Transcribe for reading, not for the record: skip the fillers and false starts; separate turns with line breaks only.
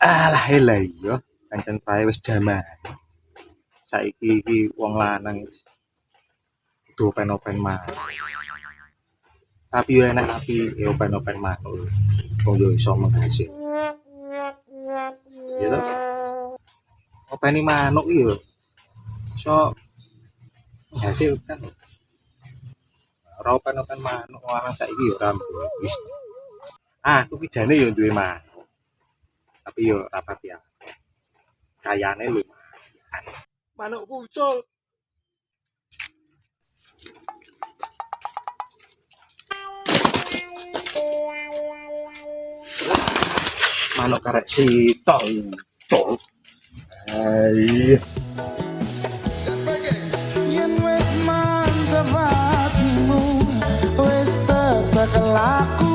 Alah eleh yo, pancen pae wis jaman. Saiki iki wong lanang kudu open-open manuk. Tapi yo enak tapi yo open-open manuk. Wong yo iso menghasil. Ya toh, openi manuk iki yo iso menghasilkan. Ora open-open manuk wong lanang saiki yo ora wis. Aku ki jane yo duwe manuk, tapi yo rapat ya. Kayane lumayan. Manuk kucul. Manuk karek sitok utuh. Iya.
Yen wis mantep atimu, wis tebak laku